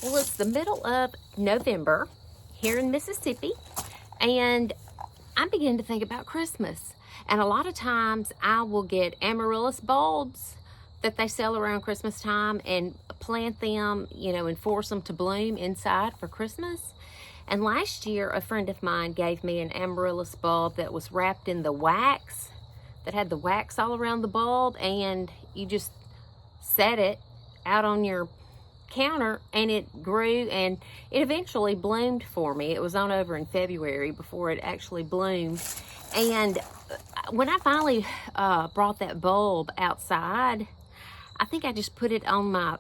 Well, it's the middle of November here in Mississippi, and I'm beginning to think about Christmas. And a lot of times I will get amaryllis bulbs that they sell around Christmas time and plant them, and force them to bloom inside for Christmas. And last year, a friend of mine gave me an amaryllis bulb that was wrapped in the wax, that had the wax all around the bulb, and you just set it out on your counter and it grew and it eventually bloomed for me. It was on over in February before it actually bloomed. And when I finally brought that bulb outside, I think I just put it on my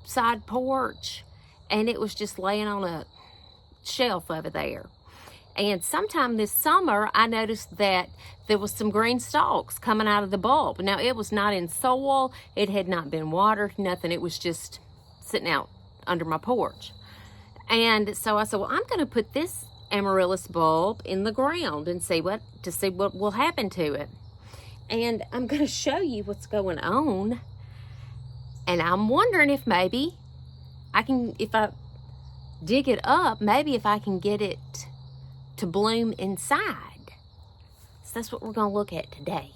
side porch and it was just laying on a shelf over there. And sometime this summer, I noticed that there was some green stalks coming out of the bulb. Now, it was not in soil. It had not been watered, nothing. It was just sitting out under my porch. And so I said, well, I'm going to put this amaryllis bulb in the ground and see what will happen to it. And I'm going to show you what's going on. And I'm wondering if maybe if I dig it up, maybe if I can get it to bloom inside. So that's what we're going to look at today.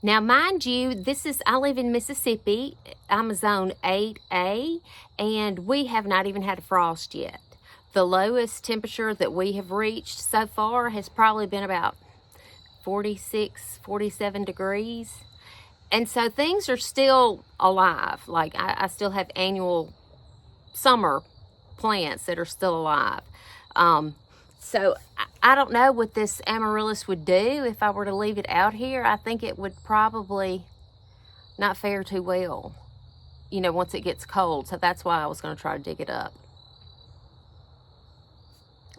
Now, mind you, I live in Mississippi. I'm a zone 8A, and we have not even had a frost yet. The lowest temperature that we have reached so far has probably been about 46, 47 degrees. And so things are still alive. Like I still have annual summer plants that are still alive. So I don't know what this amaryllis would do if I were to leave it out here. I think it would probably not fare too well, once it gets cold. So that's why I was going to try to dig it up.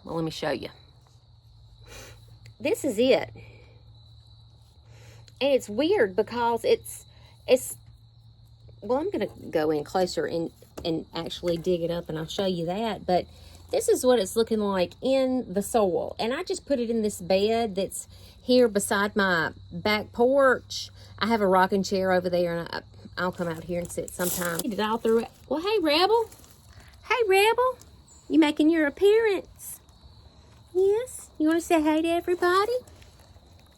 Well, let me show you. This is it. And it's weird because well, I'm going to go in closer and actually dig it up and I'll show you that. But this is what it's looking like in the soil. And I just put it in this bed that's here beside my back porch. I have a rocking chair over there, and I'll come out here and sit sometime. Get it all through. Well, hey, Rebel. Hey, Rebel. You making your appearance? Yes? You want to say hey to everybody?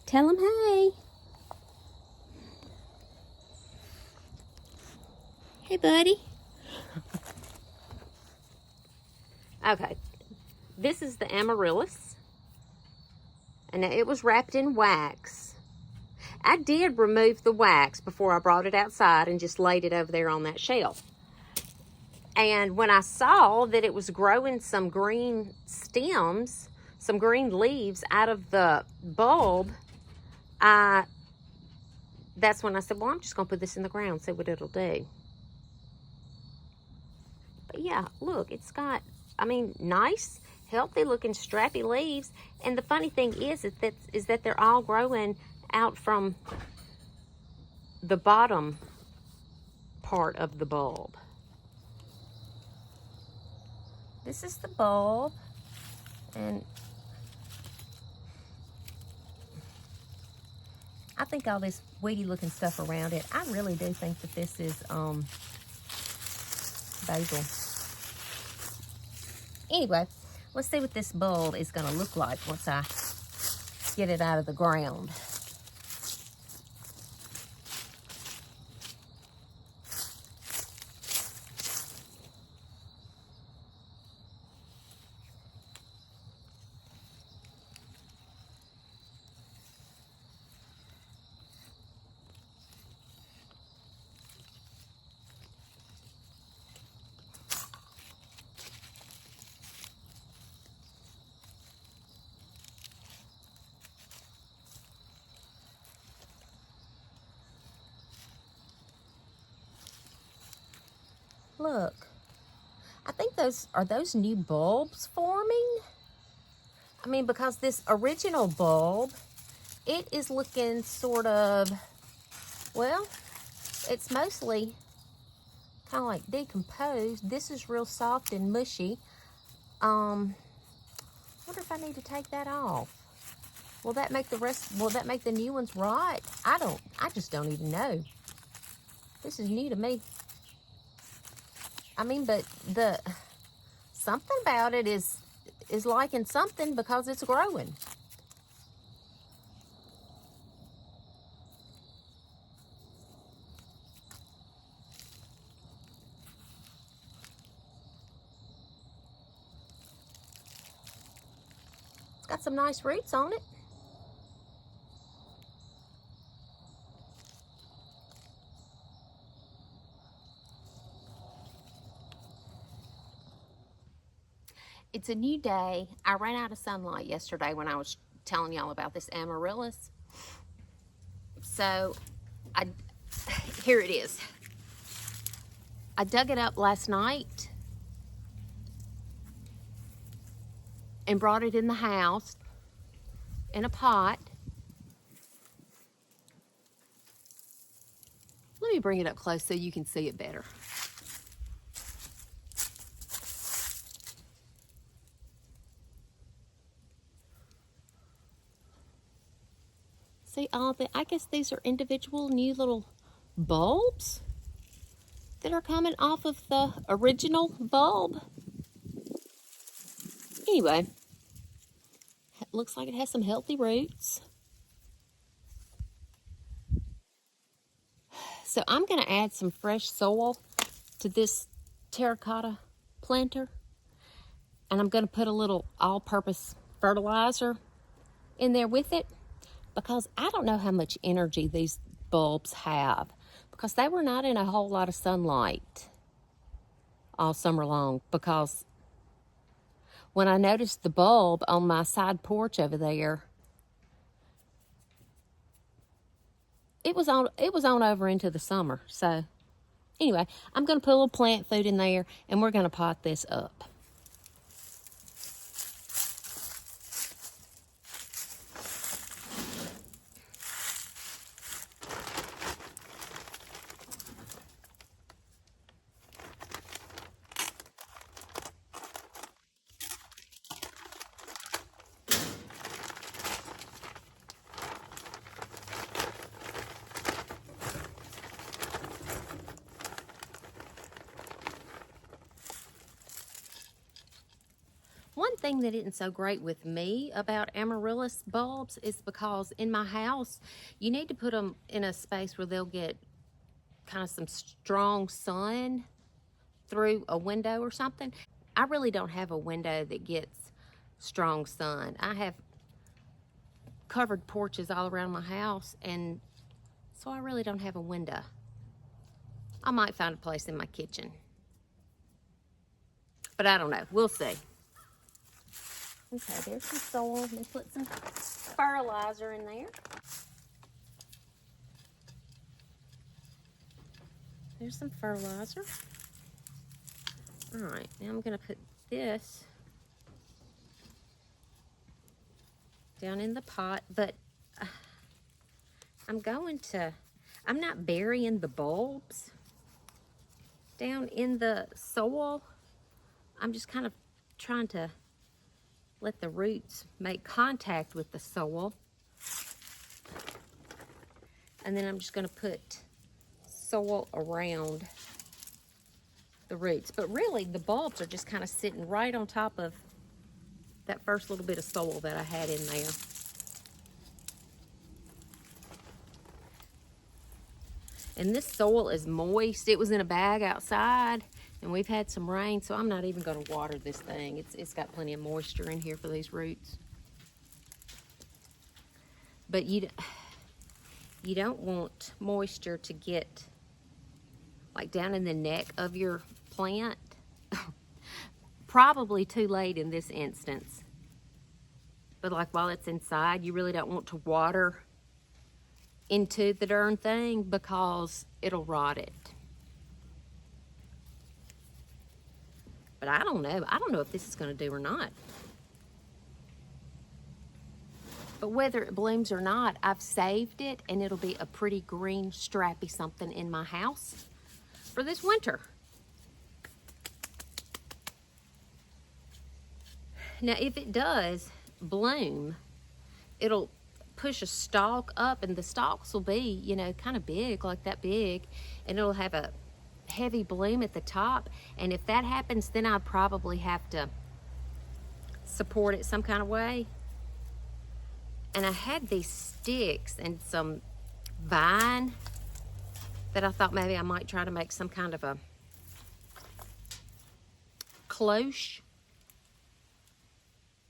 Tell them hey. Hey, buddy. Okay, this is the amaryllis, and it was wrapped in wax. I did remove the wax before I brought it outside and just laid it over there on that shelf. And when I saw that it was growing some green stems, some green leaves out of the bulb, that's when I said, well, I'm just going to put this in the ground, see what it'll do. But yeah, look, it's got, nice, healthy looking strappy leaves. And the funny thing is that they're all growing out from the bottom part of the bulb. This is the bulb, and I think all this weedy looking stuff around it, I really do think that this is basil. Anyway, let's see what this bulb is going to look like once I get it out of the ground. Look, I think those new bulbs forming? Because this original bulb, it is looking sort of, well, it's mostly kind of like decomposed. This is real soft and mushy. Wonder if I need to take that off. Will that make the new ones rot? I just don't even know. This is new to me. I mean, but something about it is liking something because it's growing. It's got some nice roots on it. It's a new day. I ran out of sunlight yesterday when I was telling y'all about this amaryllis. So here it is. I dug it up last night and brought it in the house in a pot. Let me bring it up close so you can see it better. See all the, I guess these are individual new little bulbs that are coming off of the original bulb. Anyway, it looks like it has some healthy roots. So I'm going to add some fresh soil to this terracotta planter. And I'm going to put a little all-purpose fertilizer in there with it, because I don't know how much energy these bulbs have, because they were not in a whole lot of sunlight all summer long. Because when I noticed the bulb on my side porch over there, it was on over into the summer. So anyway, I'm going to put a little plant food in there, and we're going to pot this up. One thing that isn't so great with me about amaryllis bulbs is because in my house, you need to put them in a space where they'll get kind of some strong sun through a window or something. I really don't have a window that gets strong sun. I have covered porches all around my house, and so I really don't have a window. I might find a place in my kitchen, but I don't know. We'll see. Okay, there's some soil. Let me put some fertilizer in there. There's some fertilizer. All right, now I'm going to put this down in the pot, but I'm not burying the bulbs down in the soil. I'm just kind of trying to let the roots make contact with the soil. And then I'm just going to put soil around the roots. But really, the bulbs are just kind of sitting right on top of that first little bit of soil that I had in there. And this soil is moist. It was in a bag outside, and we've had some rain, so I'm not even going to water this thing. It's got plenty of moisture in here for these roots. But you don't want moisture to get like down in the neck of your plant. Probably too late in this instance. But like while it's inside, you really don't want to water into the darn thing because it'll rot it. But I don't know. I don't know if this is going to do or not. But whether it blooms or not, I've saved it, and it'll be a pretty green, strappy something in my house for this winter. Now, if it does bloom, it'll push a stalk up, and the stalks will be, you know, kind of big, like that big, and it'll have a heavy bloom at the top, and if that happens, then I'd probably have to support it some kind of way. And I had these sticks and some vine that I thought maybe I might try to make some kind of a cloche,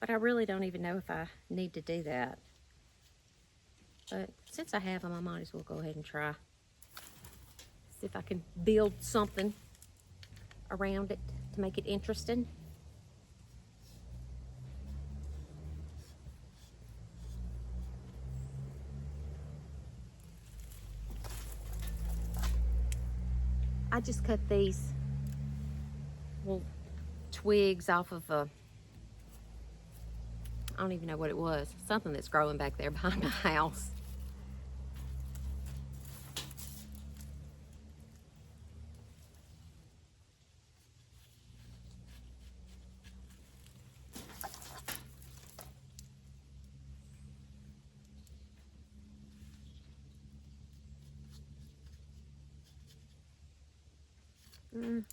but I really don't even know if I need to do that. But since I have them, I might as well go ahead and try. See if I can build something around it to make it interesting. I just cut these little twigs off of I don't even know what it was, something that's growing back there behind my house.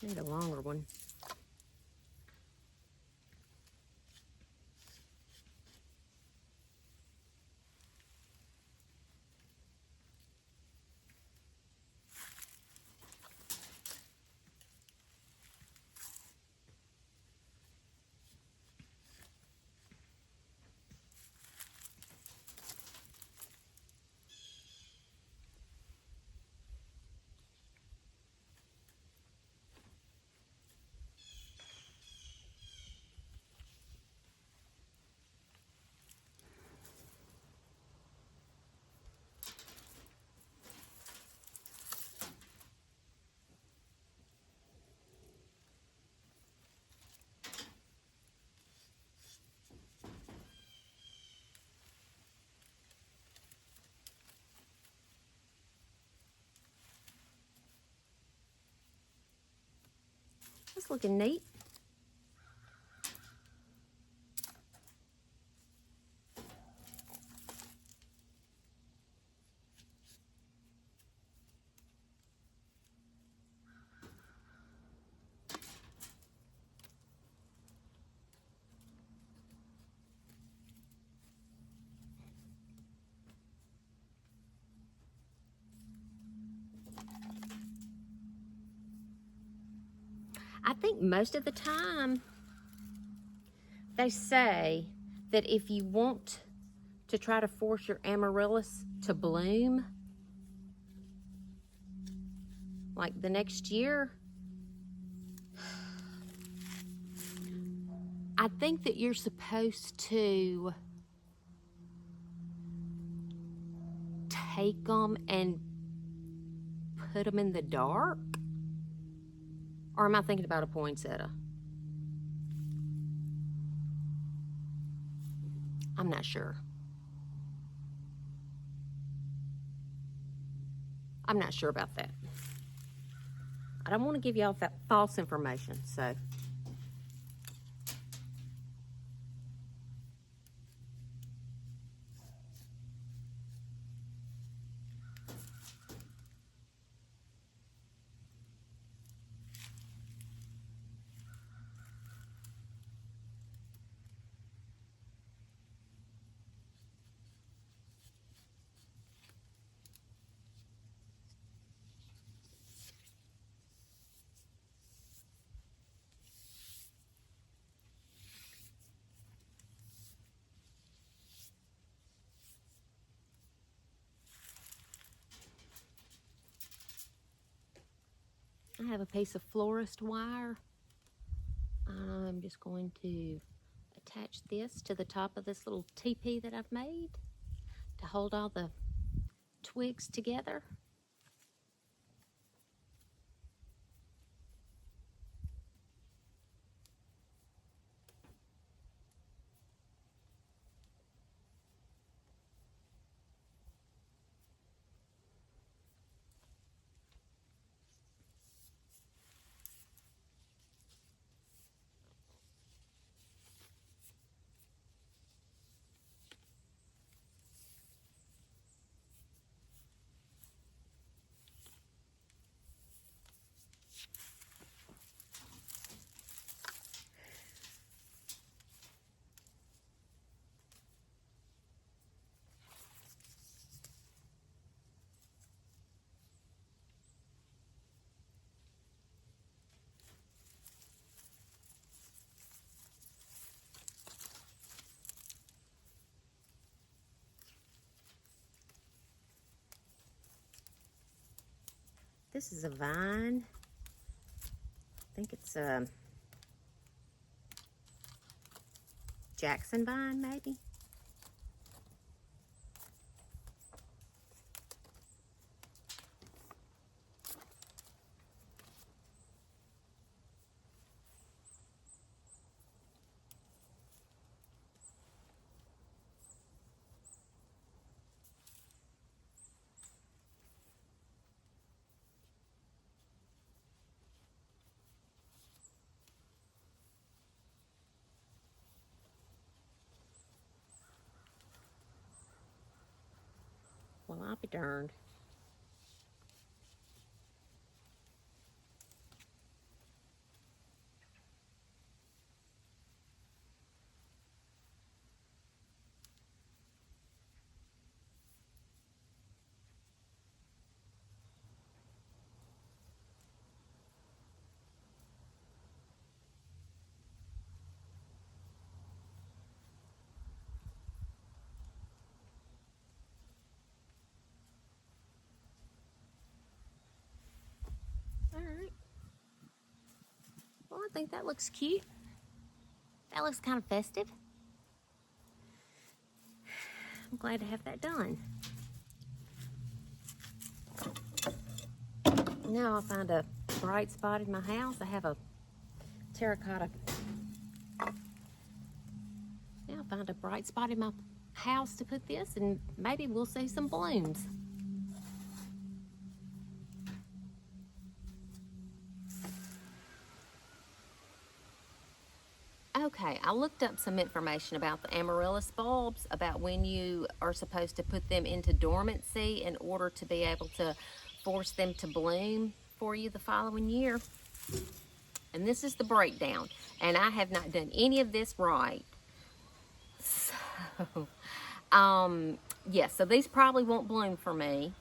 Need a longer one. It's looking neat. I think most of the time they say that if you want to try to force your amaryllis to bloom like the next year, I think that you're supposed to take them and put them in the dark. Or am I thinking about a poinsettia? I'm not sure. I'm not sure about that. I don't want to give y'all that false information, so. I have a piece of florist wire. I'm just going to attach this to the top of this little teepee that I've made to hold all the twigs together. this is a vine. I think it's a Jackson vine, maybe. Well, I'll be darned. All right. Well, I think that looks cute. That looks kind of festive. I'm glad to have that done. Now I'll find a bright spot in my house. I have a terracotta. Now I'll find a bright spot in my house to put this, and maybe we'll see some blooms. Okay, I looked up some information about the amaryllis bulbs, about when you are supposed to put them into dormancy in order to be able to force them to bloom for you the following year. And this is the breakdown. And I have not done any of this right. So, yes, so these probably won't bloom for me,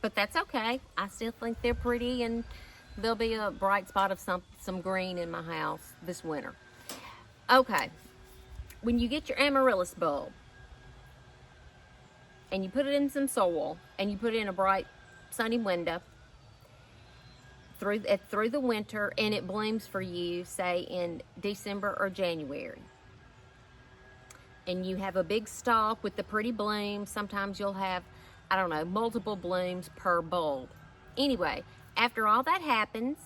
but that's okay. I still think they're pretty, and there'll be a bright spot of some green in my house this winter. Okay, when you get your amaryllis bulb and you put it in some soil and you put it in a bright sunny window through the winter, and it blooms for you, say in December or January, and you have a big stalk with the pretty blooms. Sometimes you'll have, I don't know, multiple blooms per bulb. Anyway, after all that happens,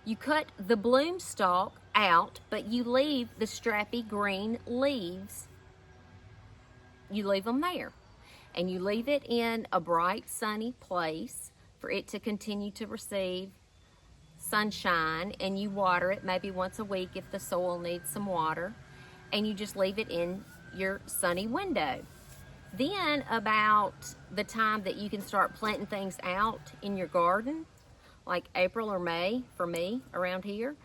you cut the bloom stalk out, but you leave the strappy green leaves. You leave them there. And you leave it in a bright, sunny place for it to continue to receive sunshine. And you water it maybe once a week if the soil needs some water. And you just leave it in your sunny window. Then about the time that you can start planting things out in your garden, like April or May for me around here,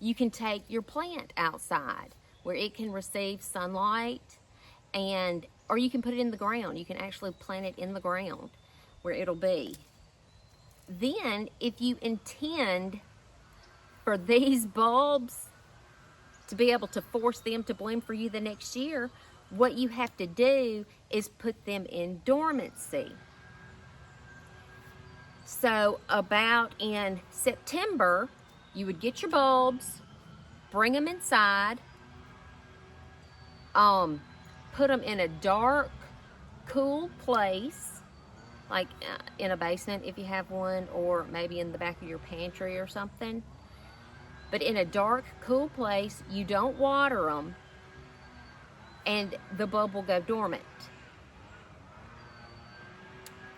you can take your plant outside where it can receive sunlight, or you can put it in the ground. You can actually plant it in the ground where it'll be. Then if you intend for these bulbs to be able to force them to bloom for you the next year, what you have to do is put them in dormancy. So about in September, you would get your bulbs, bring them inside, put them in a dark, cool place, like in a basement if you have one, or maybe in the back of your pantry or something. But in a dark, cool place, you don't water them, and the bulb will go dormant.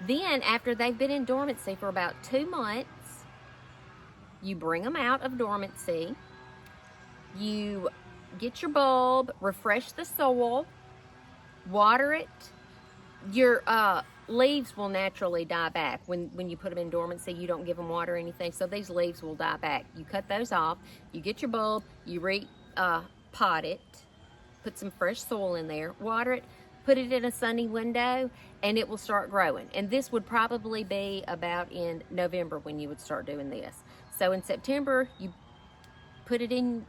Then, after they've been in dormancy for about 2 months, you bring them out of dormancy. You get your bulb, refresh the soil, water it. Your leaves will naturally die back. When you put them in dormancy, you don't give them water or anything, so these leaves will die back. You cut those off. You get your bulb, you pot it, put some fresh soil in there, water it, put it in a sunny window, and it will start growing. And this would probably be about in November when you would start doing this. So in September, you put it in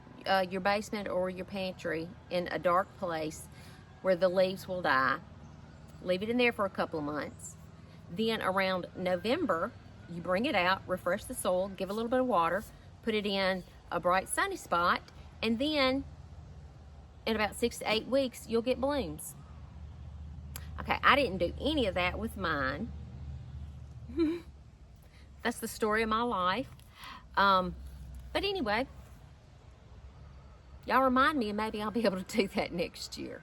your basement or your pantry in a dark place where the leaves will die. Leave it in there for a couple of months. Then around November, you bring it out, refresh the soil, give a little bit of water, put it in a bright sunny spot, and then in about 6 to 8 weeks, you'll get blooms. Okay, I didn't do any of that with mine. That's the story of my life. But anyway, y'all remind me and maybe I'll be able to do that next year.